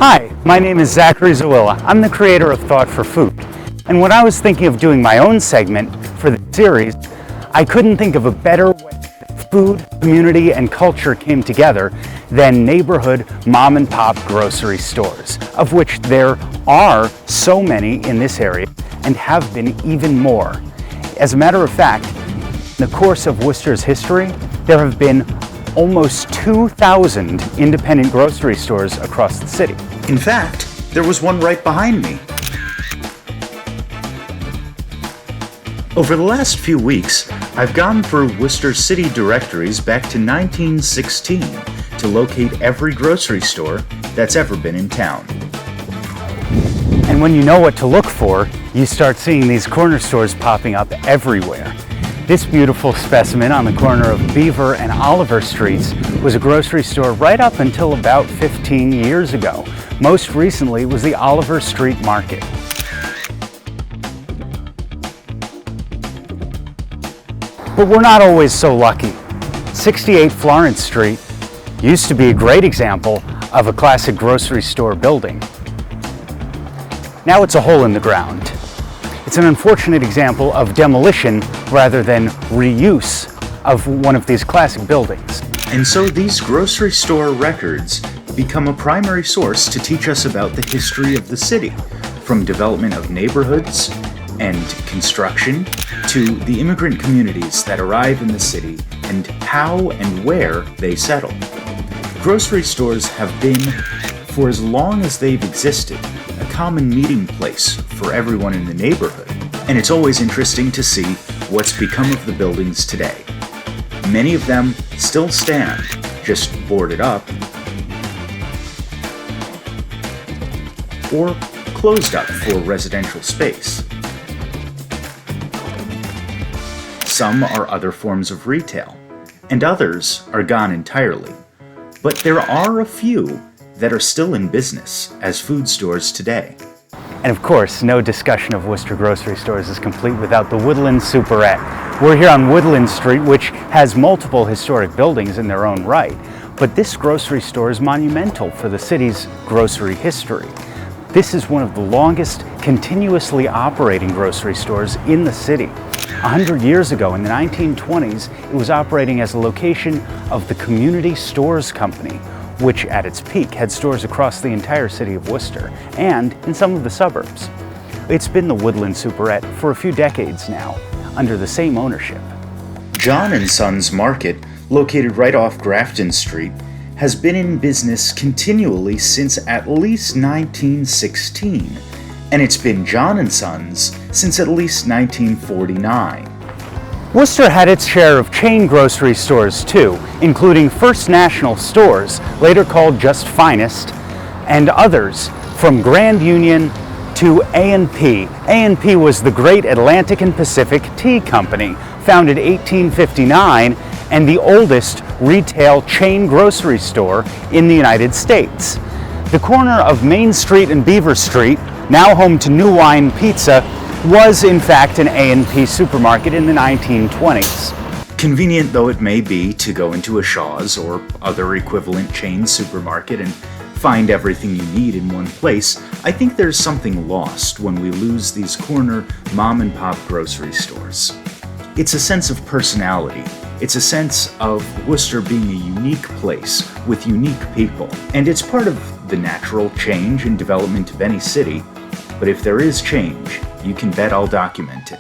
Hi, my name is Zachary Zawila. I'm the creator of Thought for Food. And when I was thinking of doing my own segment for the series, I couldn't think of a better way that food, community, and culture came together than neighborhood mom and pop grocery stores, of which there are so many in this area and have been even more. As a matter of fact, in the course of Worcester's history, there have been almost 2,000 independent grocery stores across the city. In fact, there was one right behind me. Over the last few weeks, I've gone through Worcester city directories back to 1916 to locate every grocery store that's ever been in town. And when you know what to look for, you start seeing these corner stores popping up everywhere. This beautiful specimen on the corner of Beaver and Oliver Streets was a grocery store right up until about 15 years ago. Most recently was the Oliver Street Market. But we're not always so lucky. 68 Florence Street used to be a great example of a classic grocery store building. Now it's a hole in the ground. It's an unfortunate example of demolition rather than reuse of one of these classic buildings. And so these grocery store records become a primary source to teach us about the history of the city, from development of neighborhoods and construction to the immigrant communities that arrive in the city and how and where they settle. Grocery stores have been, for as long as they've existed, a common meeting place for everyone in the neighborhood, and it's always interesting to see what's become of the buildings today. Many of them still stand, just boarded up, or closed up for residential space. Some are other forms of retail, and others are gone entirely. But there are a few that are still in business as food stores today. And of course, no discussion of Worcester grocery stores is complete without the Woodland Superette. We're here on Woodland Street, which has multiple historic buildings in their own right, but this grocery store is monumental for the city's grocery history. This is one of the longest continuously operating grocery stores in the city. 100 years ago, in the 1920s, it was operating as a location of the Community Stores Company, which at its peak had stores across the entire city of Worcester and in some of the suburbs. It's been the Woodland Superette for a few decades now, under the same ownership. John & Sons Market, located right off Grafton Street, has been in business continually since at least 1916, and it's been John & Sons since at least 1949. Worcester had its share of chain grocery stores too, including First National Stores, later called just Finest, and others, from Grand Union to A&P. A&P was the Great Atlantic and Pacific Tea Company, founded 1859, and the oldest retail chain grocery store in the United States. The corner of Main Street and Beaver Street, now home to New Wine Pizza, was in fact an A&P supermarket in the 1920s. Convenient though it may be to go into a Shaw's or other equivalent chain supermarket and find everything you need in one place, I think there's something lost when we lose these corner mom and pop grocery stores. It's a sense of personality. It's a sense of Worcester being a unique place with unique people. And it's part of the natural change and development of any city. But if there is change, you can bet I'll document it.